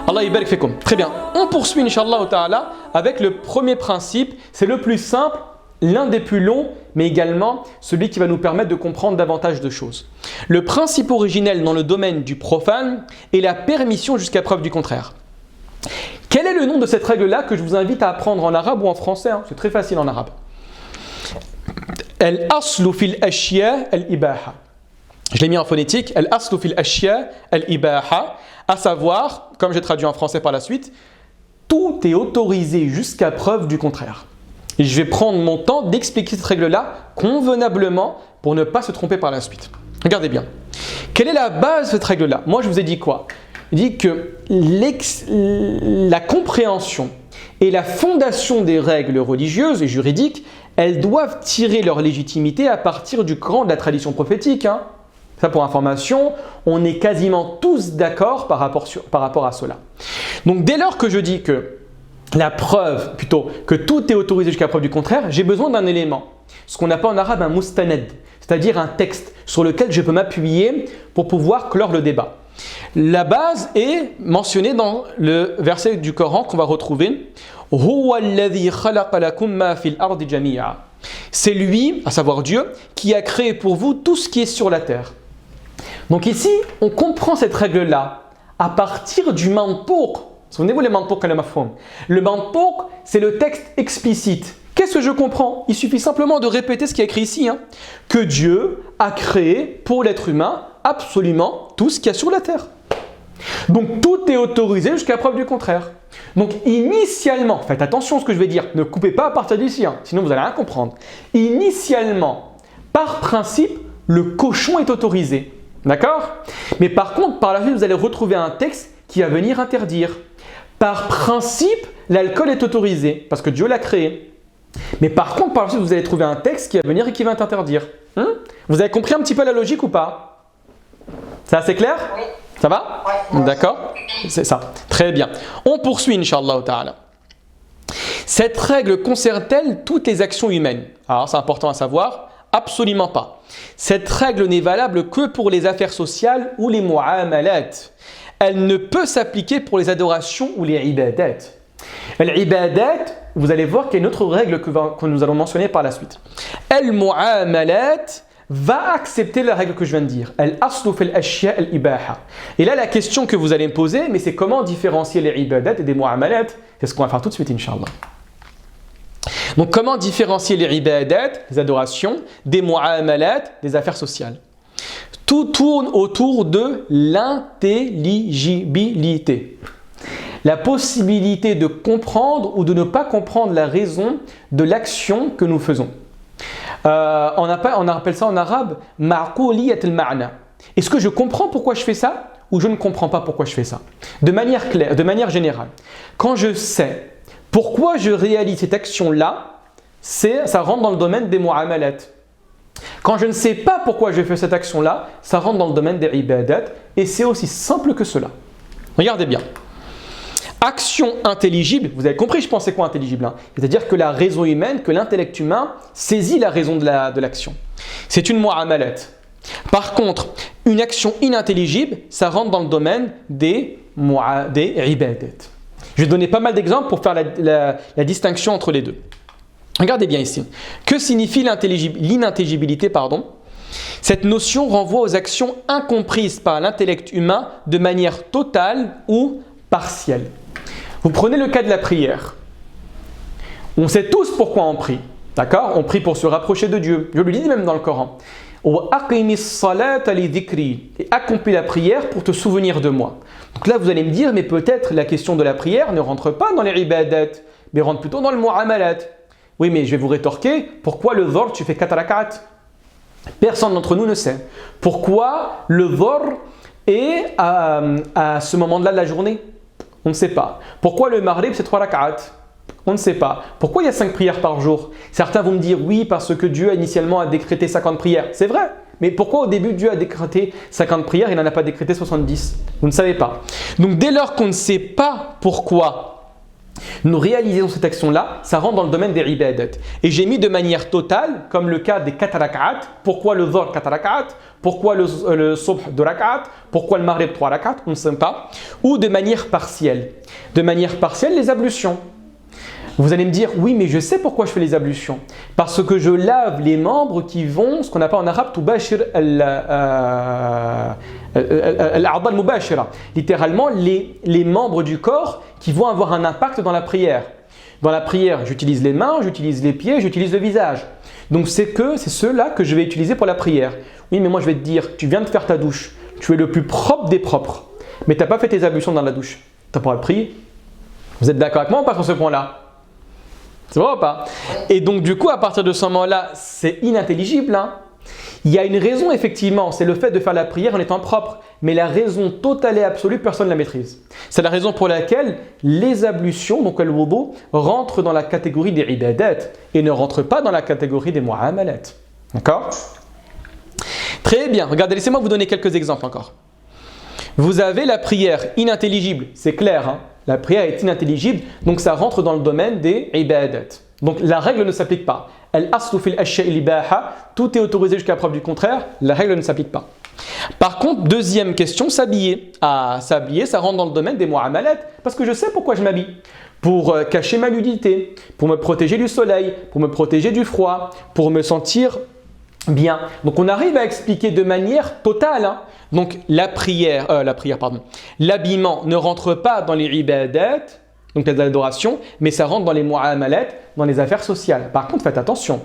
Allah yabarak fikum. Très bien. On poursuit, Inch'Allah ta'ala, avec le premier principe. C'est le plus simple, l'un des plus longs, mais également celui qui va nous permettre de comprendre davantage de choses. Le principe originel dans le domaine du profane est la permission jusqu'à preuve du contraire. Quel est le nom de cette règle-là que je vous invite à apprendre en arabe ou en français, hein? C'est très facile en arabe. Al-aslu fil ashya al-ibaha. Je l'ai mis en phonétique. Al-aslu fil ashya al-ibaha. À savoir, comme j'ai traduit en français par la suite, tout est autorisé jusqu'à preuve du contraire. Et je vais prendre mon temps d'expliquer cette règle-là convenablement pour ne pas se tromper par la suite. Regardez bien. Quelle est la base de cette règle-là? Moi, je vous ai dit quoi? Je dis que la compréhension et la fondation des règles religieuses et juridiques, elles doivent tirer leur légitimité à partir du cran de la tradition prophétique. Hein. Ça, pour information, on est quasiment tous d'accord par rapport à cela. Donc, dès lors que je dis que la preuve, plutôt, que tout est autorisé jusqu'à preuve du contraire, j'ai besoin d'un élément, ce qu'on appelle en arabe un mustanad, c'est-à-dire un texte sur lequel je peux m'appuyer pour pouvoir clore le débat. La base est mentionnée dans le verset du Coran qu'on va retrouver. C'est lui, à savoir Dieu, qui a créé pour vous tout ce qui est sur la terre. Donc ici, on comprend cette règle-là à partir du mantouk. Souvenez-vous les mantouk al-mafhoum. Le mantouk, c'est le texte explicite. Qu'est-ce que je comprends? Il suffit simplement de répéter ce qui est écrit ici. Hein, que Dieu a créé pour l'être humain absolument tout ce qu'il y a sur la terre. Donc tout est autorisé jusqu'à preuve du contraire. Donc initialement, faites attention à ce que je vais dire, ne coupez pas à partir d'ici, hein, sinon vous n'allez rien comprendre. Initialement, par principe, le cochon est autorisé. D'accord? Mais par contre, par la suite, vous allez retrouver un texte qui va venir interdire. Par principe, l'alcool est autorisé parce que Dieu l'a créé. Mais par contre, par la suite, vous allez trouver un texte qui va venir et qui va t'interdire. Vous avez compris un petit peu la logique ou pas? C'est assez clair? Oui. Ça va? Oui. D'accord? C'est ça. Très bien. On poursuit, Inch'Allah ta'ala. Cette règle concerne-t-elle toutes les actions humaines? Alors, c'est important à savoir. Absolument pas. Cette règle n'est valable que pour les affaires sociales ou les mu'amalat. Elle ne peut s'appliquer pour les adorations ou les ibadat. L'ibadat, vous allez voir qu'il y a une autre règle que nous allons mentionner par la suite. Al-mu'amalat va accepter la règle que je viens de dire. Al-aslu fil ashya al-ibaha. Et là, la question que vous allez me poser, mais c'est comment différencier les ibadat et des mu'amalat? C'est ce qu'on va faire tout de suite, Inch'Allah. Donc, comment différencier les ibadat, les adorations, des mu'amalat, des affaires sociales? Tout tourne autour de l'intelligibilité. La possibilité de comprendre ou de ne pas comprendre la raison de l'action que nous faisons. On appelle ça en arabe « ma'quliyat al-ma'na ». Est-ce que je comprends pourquoi je fais ça ou je ne comprends pas pourquoi je fais ça? De manière claire, de manière générale. Quand je sais pourquoi je réalise cette action-là, ça rentre dans le domaine des mu'amalat. Quand je ne sais pas pourquoi je fais cette action-là, ça rentre dans le domaine des ibadat et c'est aussi simple que cela. Regardez bien. Action intelligible, vous avez compris, je pense c'est quoi intelligible, hein? C'est-à-dire que la raison humaine, que l'intellect humain saisit la raison de l'action. C'est une mu'amalat. Par contre, une action inintelligible, ça rentre dans le domaine des ibadat. Je vais donner pas mal d'exemples pour faire la distinction entre les deux. Regardez bien ici. Que signifie l'inintelligibilité? Cette notion renvoie aux actions incomprises par l'intellect humain de manière totale ou partielle. Vous prenez le cas de la prière. On sait tous pourquoi on prie. D'accord? On prie pour se rapprocher de Dieu. Dieu le dit même dans le Coran. Et accomplis la prière pour te souvenir de moi. Donc là, vous allez me dire, mais peut-être la question de la prière ne rentre pas dans les ibadat, mais rentre plutôt dans le mu'amalat. Oui, mais je vais vous rétorquer, pourquoi le dhuhr, tu fais 4 rak'at? Personne d'entre nous ne sait. Pourquoi le dhuhr est à ce moment-là de la journée? On ne sait pas. Pourquoi le maghrib, c'est 3 rak'at? On ne sait pas. Pourquoi il y a 5 prières par jour? Certains vont me dire, oui, parce que Dieu initialement a décrété 50 prières. C'est vrai. Mais pourquoi au début Dieu a décrété 50 prières et il n'en a pas décrété 70? Vous ne savez pas. Donc dès lors qu'on ne sait pas pourquoi nous réalisons cette action-là, ça rentre dans le domaine des ibadat. Et j'ai mis de manière totale, comme le cas des 4 rak'at. Pourquoi le dhuhr 4 rak'at? Pourquoi le subh 2 rak'at? Pourquoi le maghrib 3 rak'at? On ne sait pas. Ou de manière partielle. De manière partielle, les ablutions. Vous allez me dire, oui, mais je sais pourquoi je fais les ablutions. Parce que je lave les membres qui vont, ce qu'on appelle en arabe, tubashir al-a'dha al-mubashira. Littéralement, les membres du corps qui vont avoir un impact dans la prière. Dans la prière, j'utilise les mains, j'utilise les pieds, j'utilise le visage. Donc c'est ceux-là que je vais utiliser pour la prière. Oui, mais moi je vais te dire, tu viens de faire ta douche, tu es le plus propre des propres, mais tu n'as pas fait tes ablutions dans la douche. Tu n'as pas le prier. Vous êtes d'accord avec moi ou pas sur ce point-là? C'est vrai ou pas? Et donc du coup, à partir de ce moment-là, c'est inintelligible. Hein. Il y a une raison effectivement, c'est le fait de faire la prière en étant propre. Mais la raison totale et absolue, personne ne la maîtrise. C'est la raison pour laquelle les ablutions, donc le wudu, rentrent dans la catégorie des ibadat et ne rentrent pas dans la catégorie des mu'amalat. D'accord? Très bien. Regardez, laissez-moi vous donner quelques exemples encore. Vous avez la prière inintelligible, c'est clair. Hein? La prière est inintelligible, donc ça rentre dans le domaine des ibadat. Donc la règle ne s'applique pas. Al-aslu fil ashya'i l'ibaha, tout est autorisé jusqu'à preuve du contraire, la règle ne s'applique pas. Par contre, deuxième question, s'habiller. Ah, s'habiller, ça rentre dans le domaine des mu'amalat, parce que je sais pourquoi je m'habille. Pour cacher ma nudité, pour me protéger du soleil, pour me protéger du froid, pour me sentir bien. Donc on arrive à expliquer de manière totale. Hein. Donc l'habillement ne rentre pas dans les ibadat, donc les adorations, mais ça rentre dans les mu'amalat, dans les affaires sociales. Par contre, faites attention.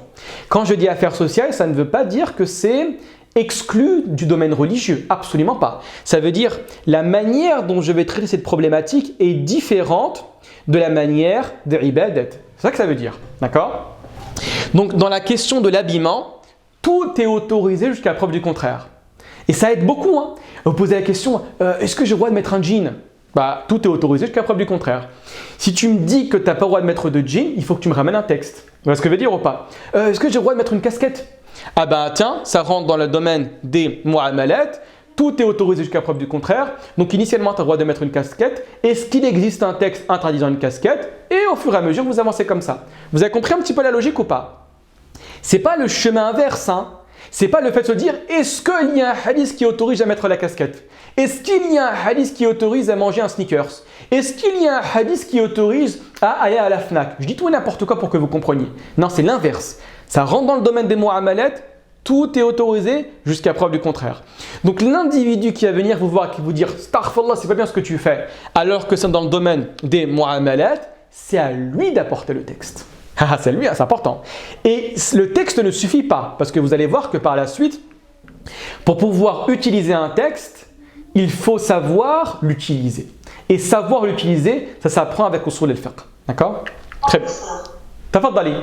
Quand je dis affaires sociales, ça ne veut pas dire que c'est exclu du domaine religieux. Absolument pas. Ça veut dire la manière dont je vais traiter cette problématique est différente de la manière des ibadat. C'est ça que ça veut dire. D'accord? Donc, dans la question de l'habillement, tout est autorisé jusqu'à preuve du contraire. Et ça aide beaucoup. Hein. Vous posez la question, est-ce que j'ai le droit de mettre un jean? Bah, tout est autorisé jusqu'à preuve du contraire. Si tu me dis que tu n'as pas le droit de mettre de jean, il faut que tu me ramènes un texte. Vous voyez ce que je veux dire ou pas? Est-ce que j'ai le droit de mettre une casquette? Ah ben tiens, ça rentre dans le domaine des mu'amalat, tout est autorisé jusqu'à preuve du contraire. Donc initialement, tu as le droit de mettre une casquette. Est-ce qu'il existe un texte interdisant une casquette? Et au fur et à mesure, vous avancez comme ça. Vous avez compris un petit peu la logique ou pas? C'est pas le chemin inverse, hein. C'est pas le fait de se dire, est-ce qu'il y a un hadith qui autorise à mettre la casquette? Est-ce qu'il y a un hadith qui autorise à manger un sneakers? Est-ce qu'il y a un hadith qui autorise à aller à la Fnac? Je dis tout et n'importe quoi pour que vous compreniez. Non, c'est l'inverse. Ça rentre dans le domaine des mu'amalat, tout est autorisé jusqu'à preuve du contraire. Donc l'individu qui va venir vous voir et qui vous dire « Astaghfirullah, c'est pas bien ce que tu fais » alors que c'est dans le domaine des mu'amalat, c'est à lui d'apporter le texte. C'est lui, c'est important. Et le texte ne suffit pas parce que vous allez voir que par la suite, pour pouvoir utiliser un texte, il faut savoir l'utiliser. Et savoir l'utiliser, ça s'apprend avec usul al-fiqh. D'accord? Très bien. Tafaddali. Le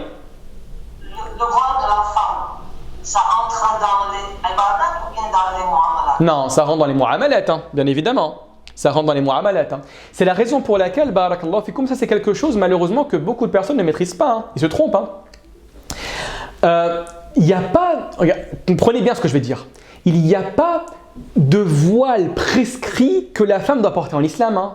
voile de la femme, ça entre dans les ibadat ou bien dans les mu'amalat? Non, ça rentre dans les mu'amalat, hein, bien évidemment. Ça rentre dans les mu'amalat. Hein. C'est la raison pour laquelle, barakallahu fikum, ça c'est quelque chose malheureusement que beaucoup de personnes ne maîtrisent pas. Hein. Ils se trompent. Il n'y a pas, regarde, comprenez bien ce que je vais dire. Il n'y a pas de voile prescrit que la femme doit porter en islam. Hein.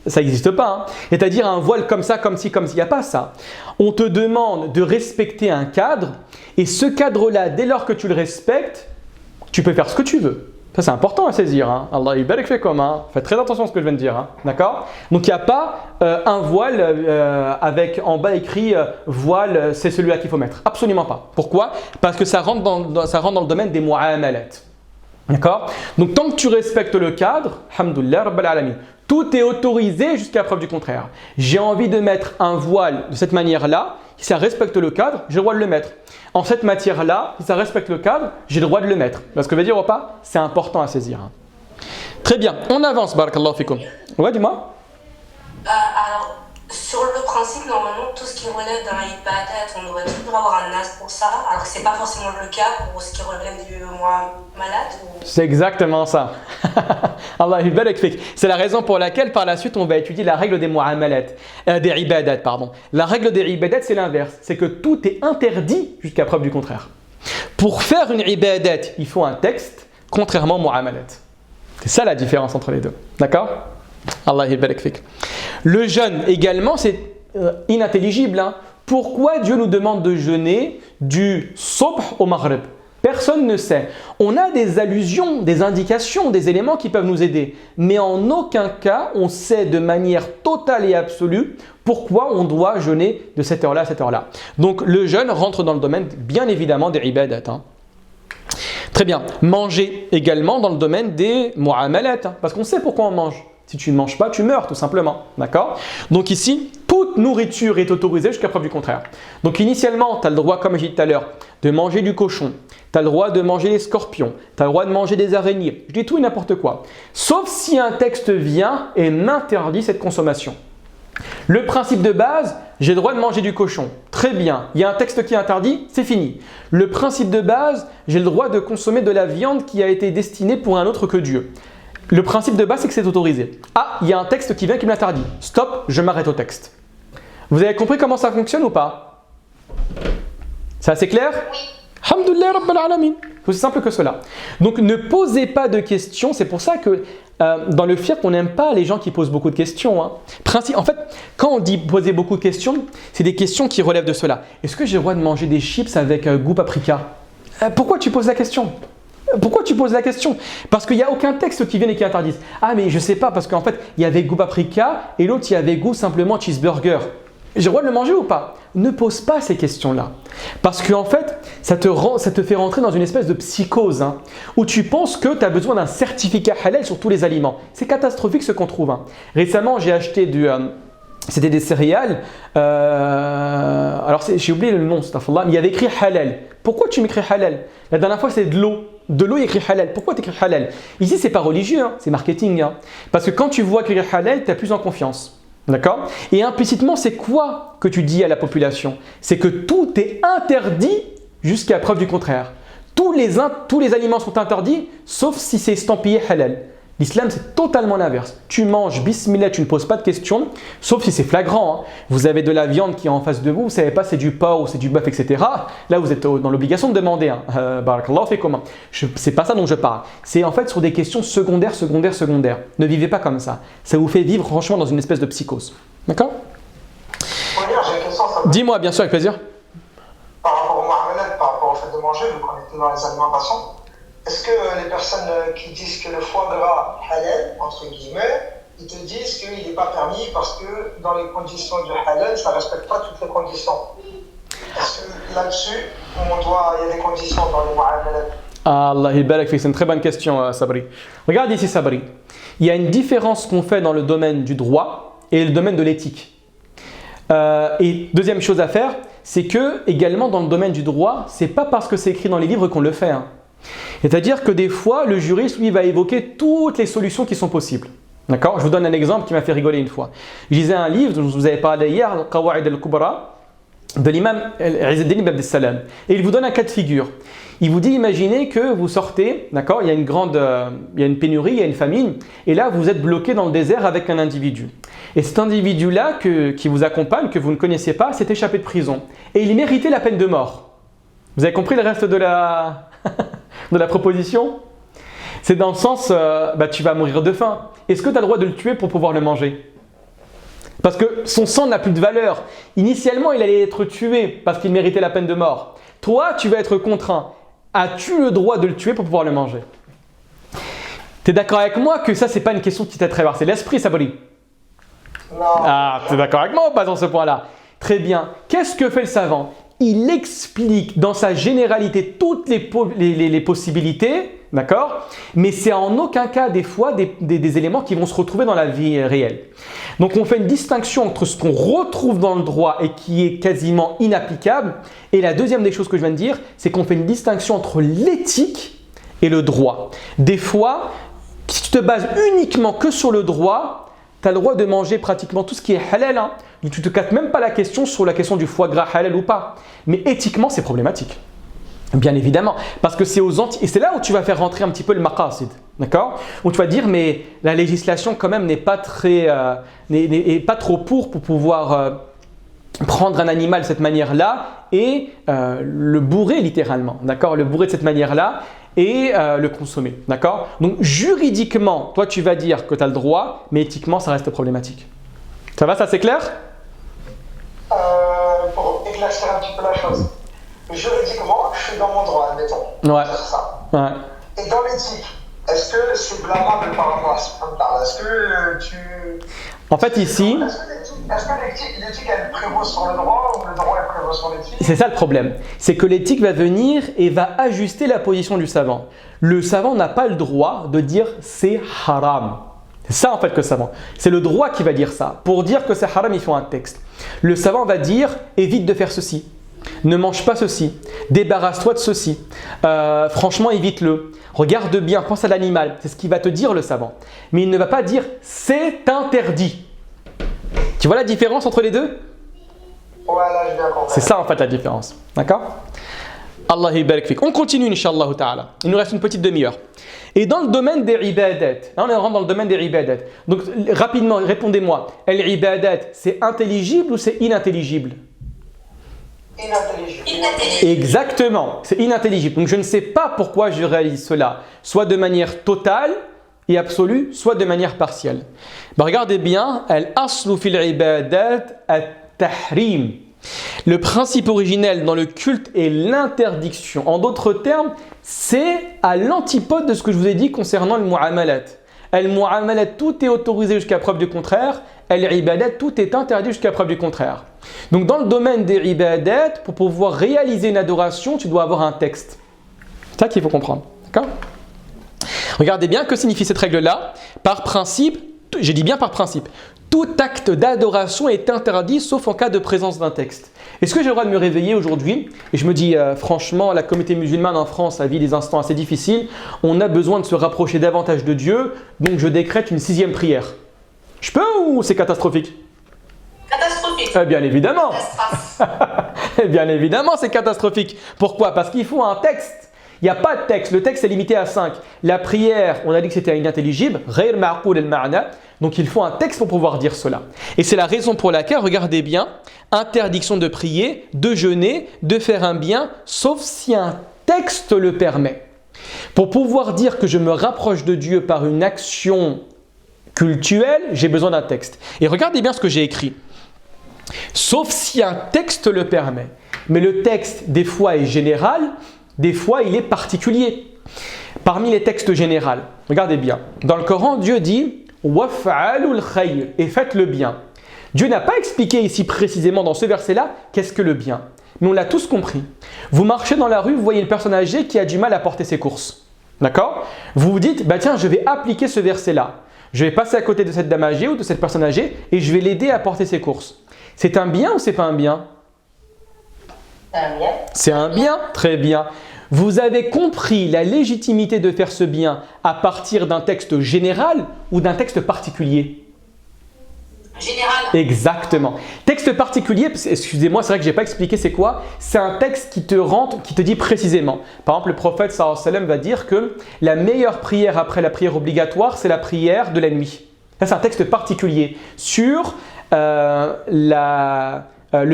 Ça n'existe pas. Hein. C'est-à-dire un voile comme ça, comme ci, comme ci. Il n'y a pas ça. On te demande de respecter un cadre et ce cadre-là, dès lors que tu le respectes, tu peux faire ce que tu veux. Ça, c'est important à saisir. Hein. Allah yubarak fikum. Hein. Faites très attention à ce que je viens de dire. Hein. D'accord? Donc, il n'y a pas un voile avec en bas écrit voile, c'est celui-là qu'il faut mettre. Absolument pas. Pourquoi? Parce que ça rentre dans le domaine des mu'amalat. D'accord? Donc, tant que tu respectes le cadre, alhamdoulilah, rabbil alamin, tout est autorisé jusqu'à preuve du contraire. J'ai envie de mettre un voile de cette manière-là. Si ça respecte le cadre, j'ai le droit de le mettre. En cette matière-là, si ça respecte le cadre, j'ai le droit de le mettre. Vous voyez ce que je veux dire ou pas? C'est important à saisir. Hein. Très bien, on avance, barakallahu fikum. Ouais, dis-moi. Alors, sur le principe, normalement, tout ce qui relève d'un ibadat, on devrait toujours avoir un nas pour ça, alors que ce n'est pas forcément le cas pour ce qui relève du mu'amalat ou... C'est exactement ça. Allah yubarak fik. C'est la raison pour laquelle, par la suite, on va étudier la règle des mu'amalat, des ibadat, pardon. La règle des ibadat, c'est l'inverse. C'est que tout est interdit jusqu'à preuve du contraire. Pour faire une ibadat, il faut un texte, contrairement au mu'amalat. C'est ça la différence entre les deux. D'accord? Allah yabarak fik. Le jeûne également, c'est inintelligible. Hein. Pourquoi Dieu nous demande de jeûner du subh au maghrib? Personne ne sait. On a des allusions, des indications, des éléments qui peuvent nous aider. Mais en aucun cas, on sait de manière totale et absolue pourquoi on doit jeûner de cette heure-là à cette heure-là. Donc le jeûne rentre dans le domaine, bien évidemment, des ibadat. Hein. Très bien. Manger également dans le domaine des mu'amalat. Hein, parce qu'on sait pourquoi on mange. Si tu ne manges pas, tu meurs tout simplement. D'accord? Donc ici, toute nourriture est autorisée jusqu'à preuve du contraire. Donc initialement, tu as le droit, comme j'ai dit tout à l'heure, de manger du cochon. Tu as le droit de manger les scorpions. Tu as le droit de manger des araignées. Je dis tout et n'importe quoi. Sauf si un texte vient et m'interdit cette consommation. Le principe de base, j'ai le droit de manger du cochon. Très bien. Il y a un texte qui interdit, c'est fini. Le principe de base, j'ai le droit de consommer de la viande qui a été destinée pour un autre que Dieu. Le principe de base, c'est que c'est autorisé. Ah, il y a un texte qui vient qui me l'interdit. Stop, je m'arrête au texte. Vous avez compris comment ça fonctionne ou pas? C'est assez clair? Oui. Alhamdulillah Rabbil Alamin. C'est aussi simple que cela. Donc ne posez pas de questions. C'est pour ça que dans le fiqh, on n'aime pas les gens qui posent beaucoup de questions. Hein. En fait, quand on dit poser beaucoup de questions, c'est des questions qui relèvent de cela. Est-ce que j'ai le droit de manger des chips avec goût paprika? Pourquoi tu poses la question? Pourquoi tu poses la question? Parce qu'il n'y a aucun texte qui vienne et qui interdise. Ah mais je ne sais pas, parce qu'en fait, il y avait goût paprika et l'autre, il y avait goût simplement cheeseburger. J'ai le droit de le manger ou pas? Ne pose pas ces questions-là. Parce qu'en fait, ça te fait rentrer dans une espèce de psychose hein, où tu penses que tu as besoin d'un certificat halal sur tous les aliments. C'est catastrophique ce qu'on trouve. Hein. Récemment, j'ai acheté c'était des céréales. Alors, j'ai oublié le nom, mais il y avait écrit halal. Pourquoi tu m'écris halal? La dernière fois, c'est de l'eau. De l'eau, il y a écrit halal. Pourquoi tu écris halal? Ici, ce n'est pas religieux, hein, c'est marketing. Hein. Parce que quand tu vois écrire halal, tu as plus en confiance. D'accord? Et implicitement, c'est quoi que tu dis à la population? C'est que tout est interdit jusqu'à preuve du contraire. Tous les aliments sont interdits, sauf si c'est estampillé halal. L'islam, c'est totalement l'inverse. Tu manges, bismillah, tu ne poses pas de questions, sauf si c'est flagrant. Hein. Vous avez de la viande qui est en face de vous, vous ne savez pas si c'est du porc ou c'est du bœuf, etc. Là, vous êtes dans l'obligation de demander. Hein. Barakallahu fikum. C'est pas ça dont je parle. C'est en fait sur des questions secondaires. Ne vivez pas comme ça. Ça vous fait vivre franchement dans une espèce de psychose. D'accord? J'ai une question. Dis-moi, bien sûr, avec plaisir. Par rapport au mu'amalat, par rapport au fait de manger, vu qu'on était dans les alimentations, est-ce que les personnes qui disent que le foie gras halal, entre guillemets, ils te disent qu'il n'est pas permis parce que dans les conditions du halal, ça ne respecte pas toutes les conditions? Est-ce que là-dessus, il y a des conditions dans les mu'amalat? Allah yabarak fik, c'est une très bonne question, Sabri. Regarde ici, Sabri. Il y a une différence qu'on fait dans le domaine du droit et le domaine de l'éthique. Et deuxième chose à faire, c'est que également dans le domaine du droit, c'est pas parce que c'est écrit dans les livres qu'on le fait. Hein. C'est-à-dire que des fois, le juriste, lui, va évoquer toutes les solutions qui sont possibles. D'accord? Je vous donne un exemple qui m'a fait rigoler une fois. Je lisais un livre dont je vous avais parlé hier, Al-Qawa'id al-Kubra, de l'imam Izz-ad-Din ibn Abdessalam. Et il vous donne un cas de figure. Il vous dit, imaginez que vous sortez, d'accord? Il y a une pénurie, il y a une famine, et là, vous êtes bloqué dans le désert avec un individu. Et cet individu-là qui vous accompagne, que vous ne connaissiez pas, s'est échappé de prison. Et il méritait la peine de mort. Vous avez compris le reste de la proposition? C'est dans le sens, tu vas mourir de faim. Est-ce que tu as le droit de le tuer pour pouvoir le manger? Parce que son sang n'a plus de valeur. Initialement, il allait être tué parce qu'il méritait la peine de mort. Toi, tu vas être contraint. As-tu le droit de le tuer pour pouvoir le manger? Tu es d'accord avec moi que ça, c'est pas une question qui t'a traversé l'esprit, Sabri? Non. Ah, tu es d'accord avec moi ou pas dans ce point-là? Très bien. Qu'est-ce que fait le savant? Il explique dans sa généralité toutes les possibilités, d'accord? Mais c'est en aucun cas des fois des éléments qui vont se retrouver dans la vie réelle. Donc on fait une distinction entre ce qu'on retrouve dans le droit et qui est quasiment inapplicable. Et la deuxième des choses que je viens de dire, c'est qu'on fait une distinction entre l'éthique et le droit. Des fois, si tu te bases uniquement que sur le droit, tu as le droit de manger pratiquement tout ce qui est halal. Hein. Tu ne te casses même pas la question sur la question du foie gras halal ou pas. Mais éthiquement, c'est problématique. Bien évidemment. Parce que c'est et c'est là où tu vas faire rentrer un petit peu le maqasid. D'accord? Où tu vas dire, mais la législation quand même n'est pas trop pour pouvoir prendre un animal de cette manière-là et le bourrer littéralement. D'accord? Le bourrer de cette manière-là. et le consommer. D'accord? Donc juridiquement, toi tu vas dire que tu as le droit, mais éthiquement ça reste problématique. Ça va, ça c'est clair? Pour éclaircir un petit peu la chose, juridiquement, je suis dans mon droit, admettons. Ouais. De faire ça. Ouais. Et dans l'éthique, est-ce que c'est blâmable par rapport à ce qu'on parle? Est-ce que tu. En fait ici, Est-ce que l'éthique elle prévaut sur le droit ou le droit elle prévaut sur l'éthique? c'est ça le problème. C'est que l'éthique va venir et va ajuster la position du savant. Le savant n'a pas le droit de dire c'est haram. C'est ça en fait que le savant. C'est le droit qui va dire ça. Pour dire que c'est haram, il faut un texte. Le savant va dire évite de faire ceci. Ne mange pas ceci. Débarrasse-toi de ceci. Franchement, évite-le. Regarde bien, pense à l'animal. C'est ce qu'il va te dire le savant. Mais il ne va pas dire c'est interdit. Tu vois la différence entre les deux? Ouais, là, j'ai bien compris. C'est ça en fait la différence. D'accord? Allah yabarak fik. On continue, Inch'Allah ta'ala. Il nous reste une petite demi-heure. Et dans le domaine des ibadat, là on rentre dans le domaine des ibadat. Donc rapidement, répondez-moi. El-ibadat, c'est intelligible ou c'est inintelligible? Inintelligible. Exactement, c'est inintelligible. Donc je ne sais pas pourquoi je réalise cela, soit de manière totale et absolue, soit de manière partielle. Ben, regardez bien, al-aslu fil ibadat at-tahrim. Le principe originel dans le culte est l'interdiction. En d'autres termes, c'est à l'antipode de ce que je vous ai dit concernant le mu'amalat. Al-mu'amalat, tout est autorisé jusqu'à preuve du contraire. Al-ibadat, tout est interdit jusqu'à preuve du contraire. Donc dans le domaine des ibadat, pour pouvoir réaliser une adoration, tu dois avoir un texte. C'est ça qu'il faut comprendre. D'accord? Regardez bien, que signifie cette règle-là? Par principe, j'ai dit bien par principe, tout acte d'adoration est interdit sauf en cas de présence d'un texte. Est-ce que j'ai le droit de me réveiller aujourd'hui et je me dis franchement, la communauté musulmane en France a vécu des instants assez difficiles, on a besoin de se rapprocher davantage de Dieu, donc je décrète une 6e prière. Je peux ou c'est catastrophique? Catastrophique. Eh bien évidemment. Catastrophe. Eh bien évidemment, c'est catastrophique. Pourquoi? Parce qu'il faut un texte. Il n'y a pas de texte. Le texte est limité à 5. La prière, on a dit que c'était inintelligible. غير معقول المعنى. Donc il faut un texte pour pouvoir dire cela. Et c'est la raison pour laquelle, regardez bien, interdiction de prier, de jeûner, de faire un bien, sauf si un texte le permet. Pour pouvoir dire que je me rapproche de Dieu par une action cultuelle, j'ai besoin d'un texte. Et regardez bien ce que j'ai écrit. Sauf si un texte le permet. Mais le texte, des fois, est général, des fois, il est particulier. Parmi les textes généraux, regardez bien. Dans le Coran, Dieu dit « Waf'alul khayr » et faites le bien. Dieu n'a pas expliqué ici précisément dans ce verset-là qu'est-ce que le bien. Mais on l'a tous compris. Vous marchez dans la rue, vous voyez une personne âgée qui a du mal à porter ses courses. D'accord? Vous vous dites « Tiens, je vais appliquer ce verset-là. Je vais passer à côté de cette dame âgée ou de cette personne âgée et je vais l'aider à porter ses courses. » C'est un bien ou c'est pas un bien? Un bien. C'est un bien, très bien. Vous avez compris la légitimité de faire ce bien à partir d'un texte général ou d'un texte particulier? Général. Exactement. Texte particulier, excusez-moi, c'est vrai que je n'ai pas expliqué c'est quoi. C'est un texte qui te rentre, qui te dit précisément. Par exemple, le prophète sallallahu alayhi wa sallam va dire que la meilleure prière après la prière obligatoire, c'est la prière de la nuit. Ça, c'est un texte particulier sur le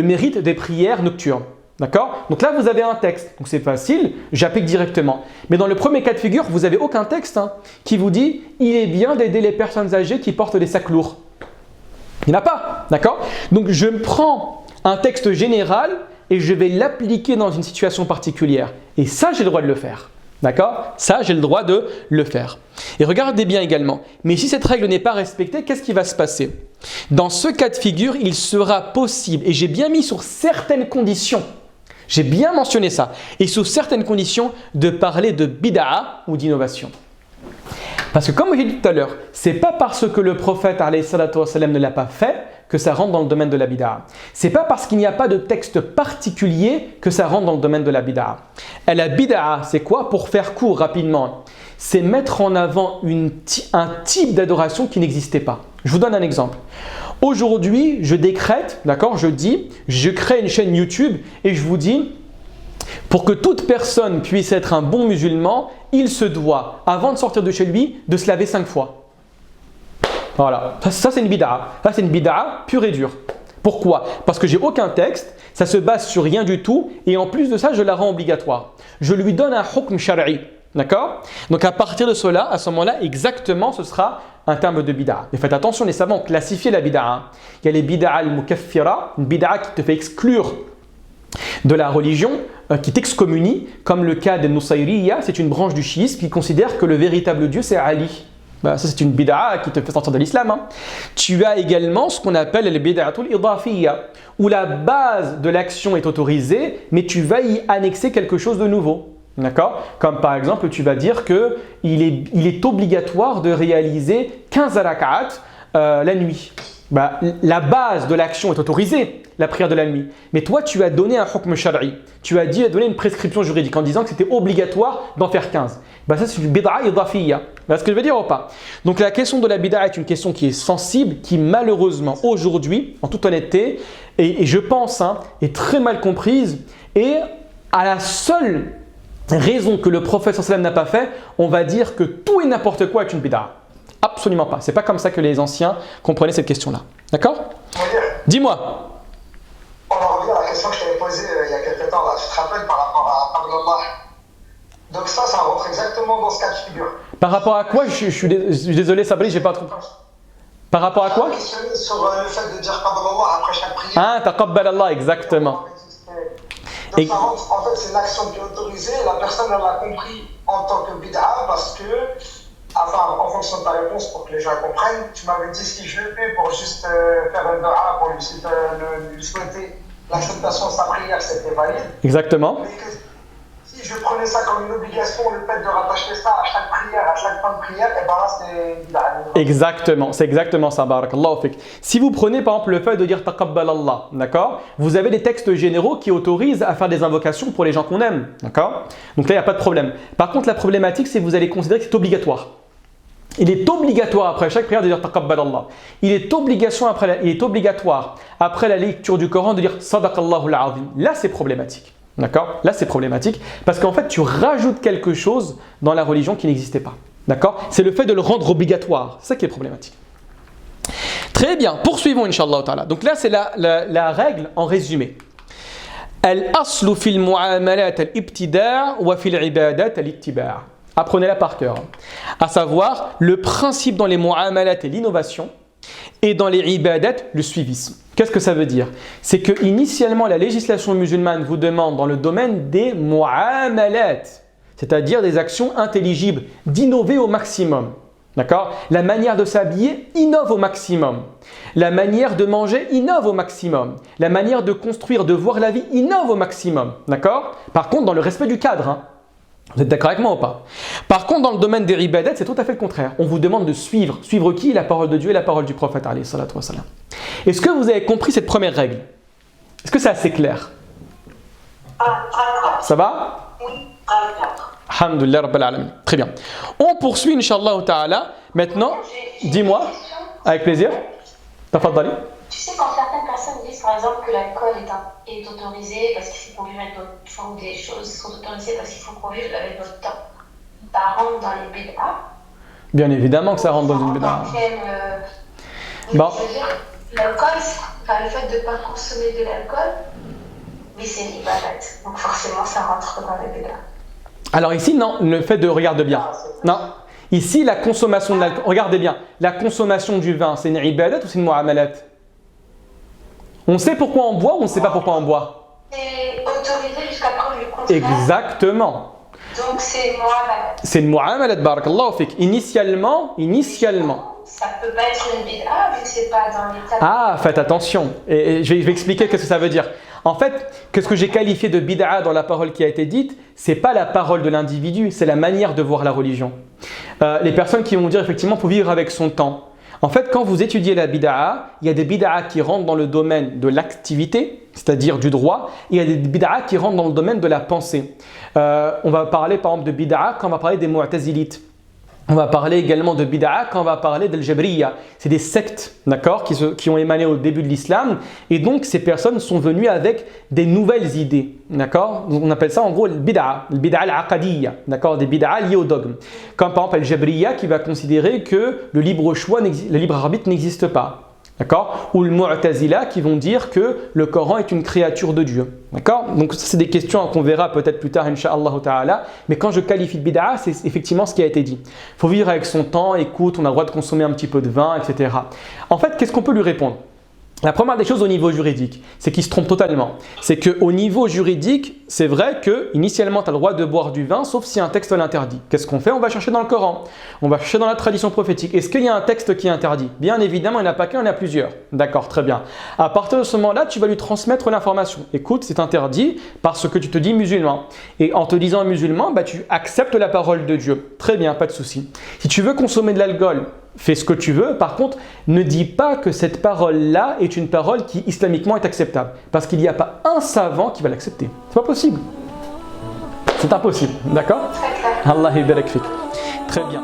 mérite des prières nocturnes. D'accord? Donc là, vous avez un texte. Donc c'est facile, j'applique directement. Mais dans le premier cas de figure, vous n'avez aucun texte qui vous dit « Il est bien d'aider les personnes âgées qui portent des sacs lourds ». Il n'y en a pas. D'accord? Donc je prends un texte général et je vais l'appliquer dans une situation particulière. Et ça, j'ai le droit de le faire. D'accord? Ça, j'ai le droit de le faire. Et regardez bien également. Mais si cette règle n'est pas respectée, qu'est-ce qui va se passer? Dans ce cas de figure, il sera possible, et j'ai bien mis sur certaines conditions, j'ai bien mentionné ça, et sous certaines conditions, de parler de bid'a ou d'innovation. Parce que comme j'ai dit tout à l'heure, c'est pas parce que le prophète alayhi salatu wa sallam ne l'a pas fait que ça rentre dans le domaine de la bid'a. C'est pas parce qu'il n'y a pas de texte particulier que ça rentre dans le domaine de la bid'a. Et la bid'a, c'est quoi? Pour faire court rapidement, c'est mettre en avant un type d'adoration qui n'existait pas. Je vous donne un exemple. Aujourd'hui, je décrète, d'accord, je crée une chaîne YouTube et je vous dis, pour que toute personne puisse être un bon musulman, il se doit, avant de sortir de chez lui, de se laver 5 fois. Voilà, ça c'est une bid'a. Ça c'est une bid'a pure et dure. Pourquoi? Parce que j'ai aucun texte, ça se base sur rien du tout et en plus de ça, je la rends obligatoire. Je lui donne un hukm shar'i. D'accord? Donc à partir de cela, à ce moment-là, exactement, ce sera un terme de bid'a. Mais faites attention, les savants ont classifié la bid'a. Il y a les bid'a al-mukaffira, une bid'a qui te fait exclure de la religion, qui t'excommunie, comme le cas des Nusayriya, c'est une branche du chiisme qui considère que le véritable Dieu c'est Ali. Ça c'est une bid'a qui te fait sortir de l'islam. Tu as également ce qu'on appelle le bid'atul idafiyya, où la base de l'action est autorisée, mais tu vas y annexer quelque chose de nouveau. D'accord? Comme par exemple, tu vas dire qu'il est obligatoire de réaliser 15 rak'at la nuit. La base de l'action est autorisée, la prière de la nuit. Mais toi, tu as donné un hukm shar'i. Tu as donné une prescription juridique en disant que c'était obligatoire d'en faire 15. Ça, c'est une bid'a idafiyya. Ce que je veux dire ou pas? Donc, la question de la bid'a est une question qui est sensible, qui malheureusement, aujourd'hui, en toute honnêteté, et je pense, est très mal comprise. Et à la seule raison que le prophète sallam n'a pas fait, on va dire que tout et n'importe quoi est une bid'a. Absolument pas. C'est pas comme ça que les anciens comprenaient cette question-là. D'accord? Dis-moi. On en revient à la question que je t'avais posée il y a quelques temps. Là. Tu te rappelles par rapport à Abdullah. Donc ça rentre exactement dans ce cas de figure. Par rapport à quoi? Je suis désolé, Sabri, j'ai pas trop. Par rapport à quoi? Je questionné sur le fait de dire Abdullah après chaque prière. Taqabbal Allah, exactement. Donc ça rentre, en fait, c'est une action qui est autorisée. La personne, elle l'a compris en tant que bid'a parce que, en fonction de ta réponse, pour que les gens comprennent, tu m'avais dit si je le fais pour juste faire un dua, pour lui souhaiter l'acceptation de sa prière, c'était valide. Exactement. Mais que si je prenais ça comme une obligation, le fait de rattacher ça à chaque prière, à chaque fin de prière, et ben là c'est bid'a. Exactement, c'est exactement ça, barakallahu fik. Si vous prenez par exemple le fait de dire taqabbal Allah, d'accord? Vous avez des textes généraux qui autorisent à faire des invocations pour les gens qu'on aime, d'accord? Donc là il n'y a pas de problème. Par contre la problématique c'est que vous allez considérer que c'est obligatoire. Il est obligatoire après chaque prière de dire taqabbal Allah. Il est obligatoire après la lecture du Coran de dire sadaqallahu al-azim. Là c'est problématique. D'accord? Là c'est problématique parce qu'en fait tu rajoutes quelque chose dans la religion qui n'existait pas. D'accord? C'est le fait de le rendre obligatoire. C'est ça qui est problématique. Très bien, poursuivons Inch'Allah ta'ala. Donc là c'est la règle en résumé. Al-aslu fil mu'amalat al-ibtida' wa fil ibadat al-ittiba'. Apprenez-la par cœur. À savoir, le principe dans les mu'amalat est l'innovation et dans les ibadat, le suivisme. Qu'est-ce que ça veut dire? C'est que initialement la législation musulmane vous demande dans le domaine des mu'amalat, c'est-à-dire des actions intelligibles, d'innover au maximum. D'accord? La manière de s'habiller innove au maximum. La manière de manger innove au maximum. La manière de construire, de voir la vie innove au maximum. D'accord? Par contre, dans le respect du cadre. Vous êtes d'accord avec moi ou pas? Par contre, dans le domaine des ibadat, c'est tout à fait le contraire. On vous demande de suivre. Suivre qui? La parole de Dieu et la parole du prophète. Est-ce que vous avez compris cette première règle? Est-ce que c'est assez clair? Ça va? Alhamdulillah Rabbil Alamin. Très bien. On poursuit, Inch'Allah ta'ala. Maintenant, dis-moi, avec plaisir. Tafaddali. Tu sais, quand certaines personnes disent par exemple que l'alcool est autorisé parce qu'il faut convivre avec d'autres, enfin, des choses sont autorisées parce qu'il faut convivre avec d'autres temps, ça rentre dans les bid'a. Bien évidemment que ça rentre dans une bid'a. Bon. L'alcool, le fait de ne pas consommer de l'alcool, mais c'est une ibadat. Donc forcément, ça rentre dans les bid'a. Alors ici, non, le fait de, regarde bien. Non. Ici, la consommation de l'alcool, regardez bien, la consommation du vin, c'est une ibadat ou c'est une mu'amalat? On sait pourquoi on boit ou on ne sait pas pourquoi on boit? C'est autorisé jusqu'à preuve du contraire. Exactement. Donc c'est une mu'amalat. C'est une mu'amalat, barakallahu fik. Initialement. Ça ne peut pas être une bid'a vu que ce n'est pas dans l'état. Faites attention. Et je vais expliquer ce que ça veut dire. En fait, ce que j'ai qualifié de bid'a dans la parole qui a été dite, ce n'est pas la parole de l'individu, c'est la manière de voir la religion. Les personnes qui vont dire effectivement qu'il faut vivre avec son temps. En fait, quand vous étudiez la bid'a, il y a des bid'a qui rentrent dans le domaine de l'activité, c'est-à-dire du droit, et il y a des bid'a qui rentrent dans le domaine de la pensée. On va parler par exemple de bid'a quand on va parler des mu'tazilites. On va parler également de bid'a quand on va parler d'al-jabriya. C'est des sectes, d'accord, qui ont émané au début de l'islam. Et donc, ces personnes sont venues avec des nouvelles idées, d'accord. On appelle ça en gros le bid'a al-aqadiyya, d'accord, des bid'a liés au dogme. Comme par exemple al-jabriya qui va considérer que le libre choix, le libre arbitre n'existe pas. D'accord? Ou le Mu'tazila qui vont dire que le Coran est une créature de Dieu. D'accord? Donc ça, c'est des questions qu'on verra peut-être plus tard, Inch'Allah ta'ala. Mais quand je qualifie de bid'a, c'est effectivement ce qui a été dit. Il faut vivre avec son temps, écoute, on a le droit de consommer un petit peu de vin, etc. En fait, qu'est-ce qu'on peut lui répondre? La première des choses au niveau juridique, c'est qu'il se trompe totalement. C'est qu'au niveau juridique, c'est vrai que initialement tu as le droit de boire du vin, sauf si un texte l'interdit. Qu'est-ce qu'on fait? On va chercher dans le Coran, on va chercher dans la tradition prophétique. Est-ce qu'il y a un texte qui interdit? Bien évidemment, il n'y en a pas qu'un, il y en a plusieurs. D'accord, très bien. À partir de ce moment-là, tu vas lui transmettre l'information. Écoute, c'est interdit parce que tu te dis musulman. Et en te disant musulman, tu acceptes la parole de Dieu. Très bien, pas de souci. Si tu veux consommer de l'alcool, fais ce que tu veux. Par contre, ne dis pas que cette parole-là est une parole qui islamiquement est acceptable. Parce qu'il n'y a pas un savant qui va l'accepter. C'est pas possible. C'est impossible. D'accord? Allah yabarak fik. Très bien.